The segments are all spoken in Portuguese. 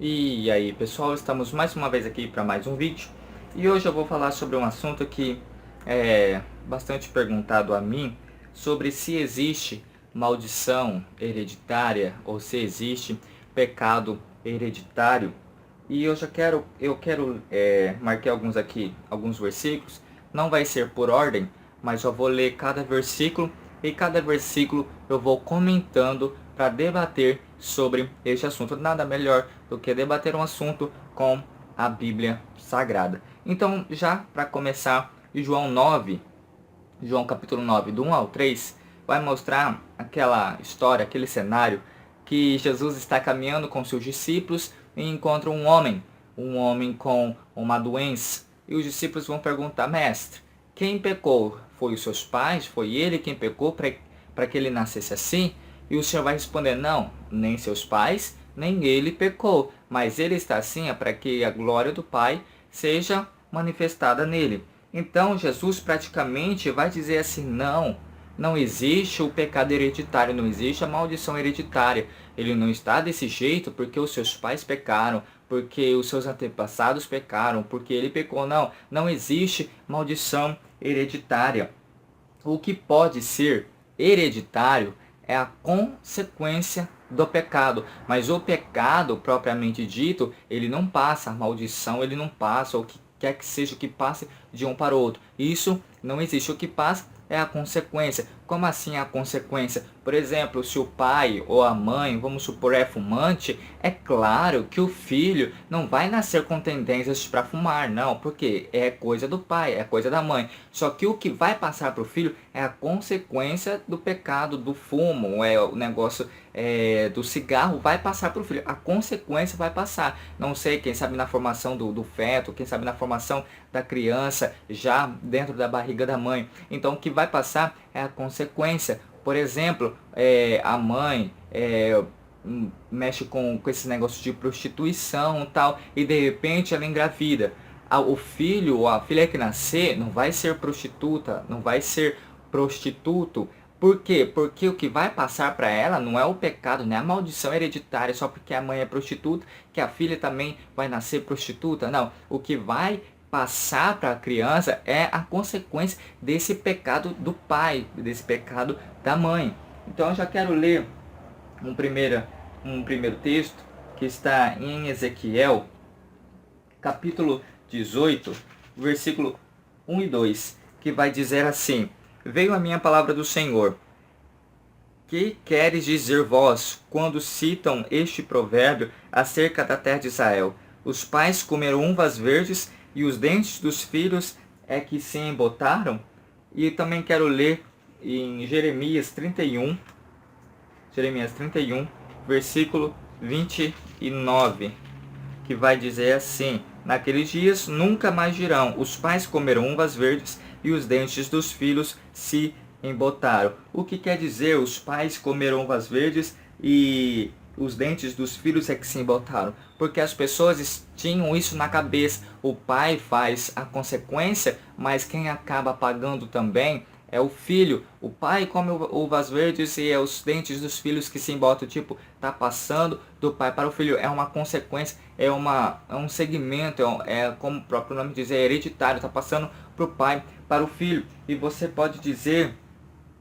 E aí pessoal, estamos mais uma vez aqui para mais um vídeo. E hoje eu vou falar sobre um assunto que é bastante perguntado a mim, sobre se existe maldição hereditária ou se existe pecado hereditário. E eu quero marcar alguns versículos. Não vai ser por ordem, mas eu vou ler cada versículo e cada versículo eu vou comentando para debater sobre este assunto. Nada melhor do que debater um assunto com a Bíblia Sagrada. Então, já para começar, João capítulo 9, do 1 ao 3, vai mostrar aquela história, aquele cenário que Jesus está caminhando com seus discípulos e encontra um homem com uma doença. E os discípulos vão perguntar: mestre, quem pecou? Foi os seus pais? Foi ele quem pecou para que ele nascesse assim? E o Senhor vai responder: não, nem seus pais, nem ele pecou, mas ele está assim para que a glória do Pai seja manifestada nele. Então Jesus praticamente vai dizer assim: não existe o pecado hereditário, não existe a maldição hereditária. Ele não está desse jeito porque os seus pais pecaram, porque os seus antepassados pecaram, porque ele pecou. Não existe maldição hereditária. O que pode ser hereditário é a consequência do pecado, mas o pecado propriamente dito, ele não passa, a maldição ele não passa, o que quer que seja que passe de um para o outro. Isso não existe. O que passa é a consequência. Como assim a consequência? Por exemplo, se o pai ou a mãe, vamos supor, é fumante, é claro que o filho não vai nascer com tendências para fumar, não, porque é coisa do pai, é coisa da mãe. Só que o que vai passar para o filho é a consequência do pecado, do fumo, é o negócio do cigarro, vai passar para o filho. A consequência vai passar. Não sei, quem sabe na formação do feto, quem sabe na formação da criança, já dentro da barriga da mãe. Então o que vai passar é a consequência. Por exemplo, a mãe mexe com esse negócio de prostituição e tal, e de repente ela engravida. O filho ou a filha que nascer não vai ser prostituta, não vai ser prostituto. Por quê? Porque o que vai passar para ela não é o pecado, não é a maldição hereditária, só porque a mãe é prostituta, que a filha também vai nascer prostituta. Não, o que vai passar para a criança é a consequência desse pecado do pai, desse pecado da mãe. Então eu já quero ler um primeiro texto que está em Ezequiel, capítulo 18, versículo 1 e 2, que vai dizer assim: veio a minha palavra do Senhor. Que queres dizer vós, quando citam este provérbio acerca da terra de Israel? Os pais comeram uvas verdes e os dentes dos filhos é que se embotaram? E também quero ler em Jeremias 31, versículo 29, que vai dizer assim: naqueles dias nunca mais dirão, os pais comeram uvas verdes e os dentes dos filhos se embotaram. O que quer dizer os pais comeram uvas verdes e os dentes dos filhos é que se embotaram? Porque as pessoas tinham isso na cabeça. O pai faz a consequência, mas quem acaba pagando também é o filho. O pai come uvas verdes e é os dentes dos filhos que se embotam. Tipo, tá passando do pai para o filho. É uma consequência, é um segmento, como o próprio nome diz, é hereditário. Tá passando para o pai para o filho. E você pode dizer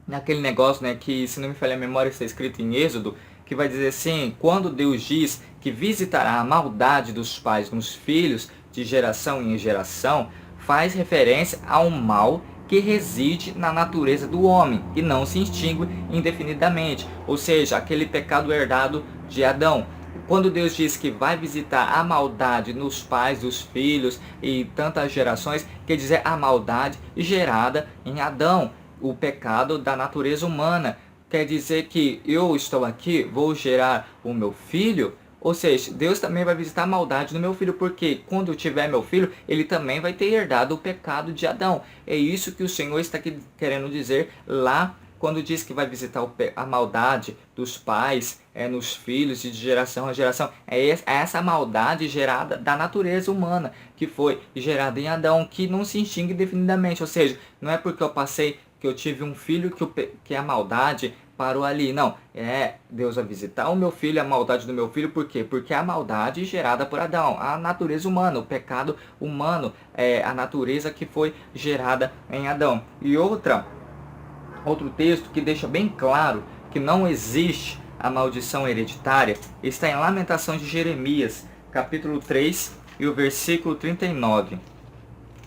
naquele negócio, né, que, se não me falha a memória, está escrito em Êxodo, que vai dizer assim: quando Deus diz que visitará a maldade dos pais nos filhos de geração em geração, faz referência ao mal que reside na natureza do homem e não se extingue indefinidamente, ou seja, aquele pecado herdado de Adão. Quando Deus diz que vai visitar a maldade nos pais dos filhos e tantas gerações, quer dizer a maldade gerada em Adão, o pecado da natureza humana. Quer dizer que eu estou aqui, vou gerar o meu filho, ou seja, Deus também vai visitar a maldade no meu filho, porque quando eu tiver meu filho, ele também vai ter herdado o pecado de Adão. É isso que o Senhor está querendo dizer lá, quando diz que vai visitar a maldade dos pais nos filhos de geração a geração. É essa maldade gerada da natureza humana, que foi gerada em Adão, que não se extingue indefinidamente. Ou seja, não é porque eu tive um filho que a maldade parou ali. Não, Deus vai visitar o meu filho, a maldade do meu filho, por quê? Porque a maldade gerada por Adão, a natureza humana, o pecado humano, a natureza que foi gerada em Adão. E outro texto que deixa bem claro que não existe a maldição hereditária, está em Lamentações de Jeremias, capítulo 3 e o versículo 39.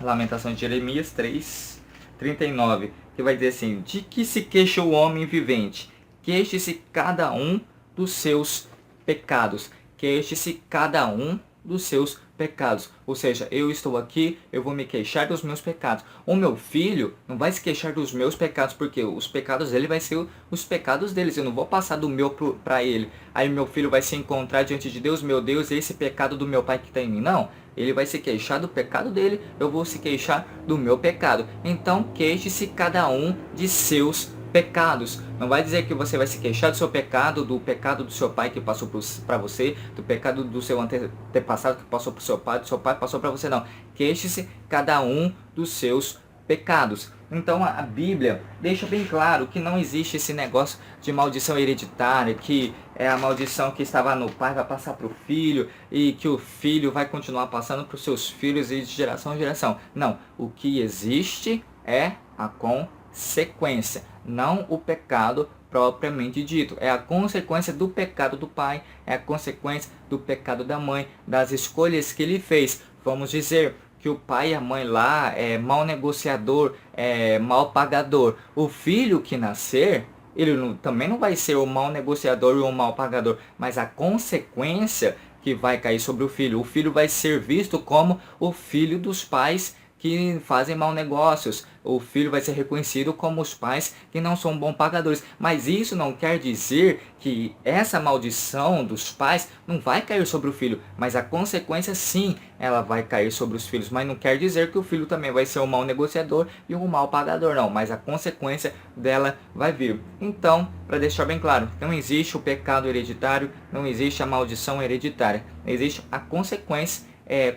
Lamentações de Jeremias 3, 39, que vai dizer assim: de que se queixa o homem vivente? Queixe-se cada um dos seus pecados. Queixe-se cada um dos seus pecados. Ou seja, eu estou aqui, eu vou me queixar dos meus pecados. O meu filho não vai se queixar dos meus pecados, porque os pecados dele vai ser os pecados deles. Eu não vou passar do meu para ele. Aí meu filho vai se encontrar diante de Deus: meu Deus, esse pecado do meu pai que está em mim. Não, ele vai se queixar do pecado dele, eu vou se queixar do meu pecado. Então, queixe-se cada um de seus pecados. Não vai dizer que você vai se queixar do seu pecado, do pecado do seu pai que passou para você, do pecado do seu antepassado que passou para o seu pai, do seu pai que passou para você, não. Queixe-se cada um dos seus pecados. Então a Bíblia deixa bem claro que não existe esse negócio de maldição hereditária, que é a maldição que estava no pai vai passar para o filho e que o filho vai continuar passando para os seus filhos e de geração em geração. Não, o que existe é a consequência, não o pecado propriamente dito. É a consequência do pecado do pai, é a consequência do pecado da mãe, das escolhas que ele fez. Vamos dizer que o pai e a mãe lá é mau negociador, é mau pagador. O filho que nascer, ele também não vai ser o mau negociador e o mau pagador, mas a consequência que vai cair sobre o filho vai ser visto como o filho dos pais que fazem mau negócios. O filho vai ser reconhecido como os pais que não são bons pagadores. Mas isso não quer dizer que essa maldição dos pais não vai cair sobre o filho. Mas a consequência, sim, ela vai cair sobre os filhos. Mas não quer dizer que o filho também vai ser um mau negociador e um mau pagador, não. Mas a consequência dela vai vir. Então, para deixar bem claro, não existe o pecado hereditário, não existe a maldição hereditária. Existe a consequência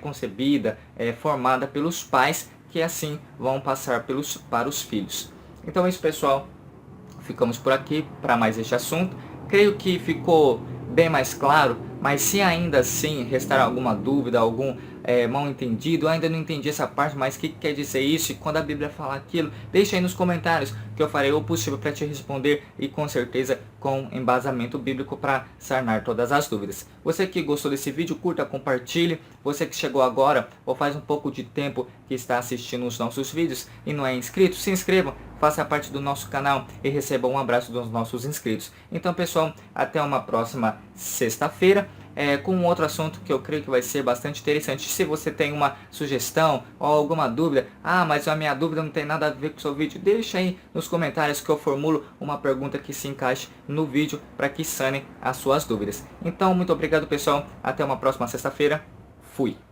concebida, formada pelos pais, que assim vão passar para os filhos. Então é isso, pessoal. Ficamos por aqui para mais este assunto. Creio que ficou bem mais claro, mas se ainda assim restar alguma dúvida, algum mal entendido, ainda não entendi essa parte, mas o que quer dizer isso? E quando a Bíblia fala aquilo, deixa aí nos comentários, que eu farei o possível para te responder, e com certeza com embasamento bíblico para sanar todas as dúvidas. Você que gostou desse vídeo, curta, compartilhe. Você que chegou agora ou faz um pouco de tempo que está assistindo os nossos vídeos e não é inscrito, se inscreva, faça parte do nosso canal e receba um abraço dos nossos inscritos. Então, pessoal, até uma próxima sexta-feira, com um outro assunto que eu creio que vai ser bastante interessante. Se você tem uma sugestão ou alguma dúvida, mas a minha dúvida não tem nada a ver com o seu vídeo, deixa aí nos comentários que eu formulo uma pergunta que se encaixe no vídeo para que sanem as suas dúvidas. Então, muito obrigado, pessoal. Até uma próxima sexta-feira. Fui!